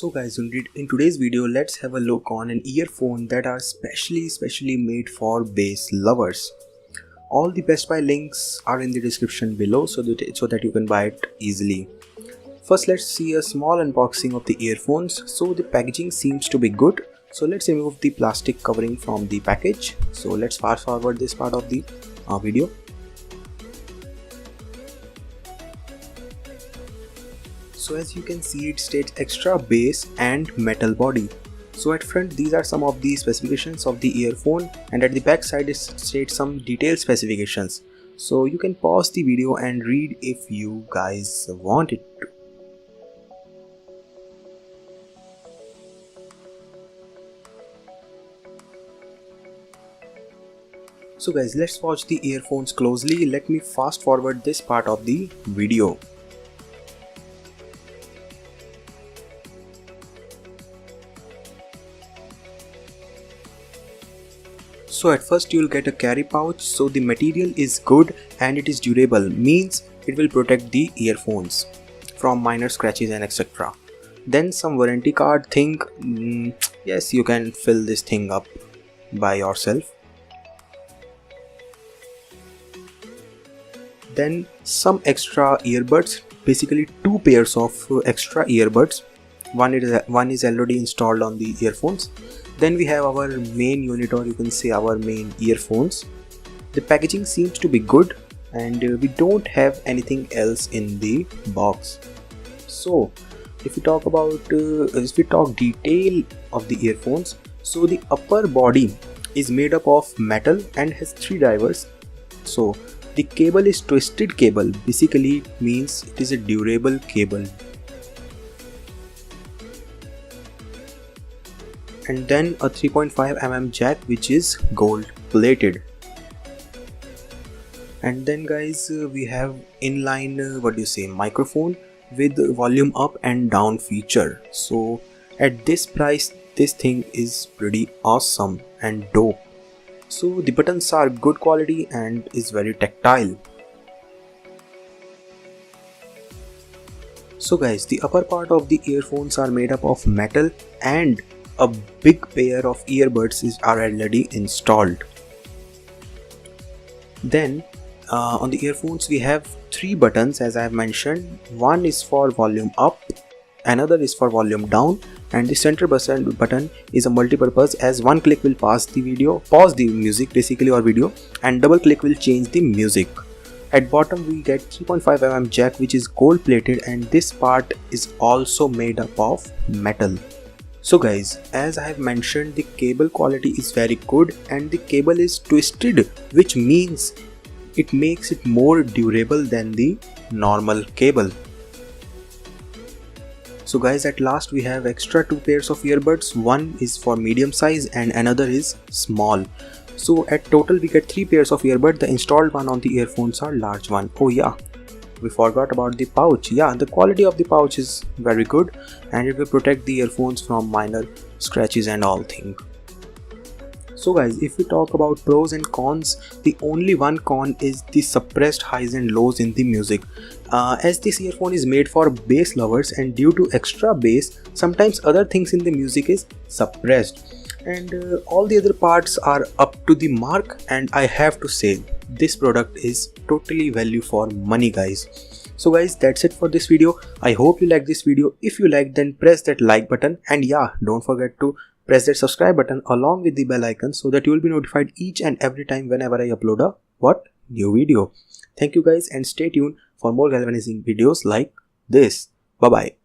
So guys, in today's video, let's have a look on an earphone that are specially made for bass lovers. All the Best Buy links are in the description below so that you can buy it easily. First, let's see a small unboxing of the earphones. So the packaging seems to be good. So let's remove the plastic covering from the package. So let's fast forward this part of the video. So as you can see, it states extra bass and metal body. So at front, these are some of the specifications of the earphone, and at the back side it states some detailed specifications. So you can pause the video and read if you guys want it to. So guys, let's watch the earphones closely. Let me fast forward this part of the video. So at first you'll get a carry pouch. So the material is good and it is durable, means it will protect the earphones from minor scratches and etc. Then some warranty card thing. Yes, you can fill this thing up by yourself. Then some extra earbuds, basically two pairs of extra earbuds. One is already installed on the earphones. Then we have our main unit, or you can say our main earphones. The packaging seems to be good, and we don't have anything else in the box. So if we talk detail of the earphones, so the upper body is made up of metal and has 3 drivers. So the cable is twisted cable, basically means it is a durable cable. And then a 3.5 mm jack, which is gold plated. And then guys, we have inline microphone with volume up and down feature. So at this price, this thing is pretty awesome and dope. So the buttons are good quality and is very tactile. So guys, the upper part of the earphones are made up of metal, and a big pair of earbuds are already installed. Then on the earphones we have 3 buttons, as I have mentioned. One is for volume up, another is for volume down, and the center button is a multi-purpose, as one click will pause the music basically or video, and double click will change the music. At bottom we get 3.5 mm jack, which is gold plated, and this part is also made up of metal. So guys, as I have mentioned, the cable quality is very good and the cable is twisted, which means it makes it more durable than the normal cable. So guys, at last we have extra 2 pairs of earbuds. One is for medium size and another is small. So at total we get 3 pairs of earbuds. The installed one on the earphones are large one. Oh yeah, we forgot about the pouch. Yeah, the quality of the pouch is very good and it will protect the earphones from minor scratches and all thing. So guys, if we talk about pros and cons, the only one con is the suppressed highs and lows in the music. As this earphone is made for bass lovers, and due to extra bass, sometimes other things in the music is suppressed, and all the other parts are up to the mark, and I have to say this product is totally value for money guys. So guys, that's it for this video. I hope you like this video. If you like, then press that like button, and yeah, don't forget to press that subscribe button along with the bell icon so that you will be notified each and every time whenever I upload a new video. Thank you guys, and stay tuned for more galvanizing videos like this. Bye bye.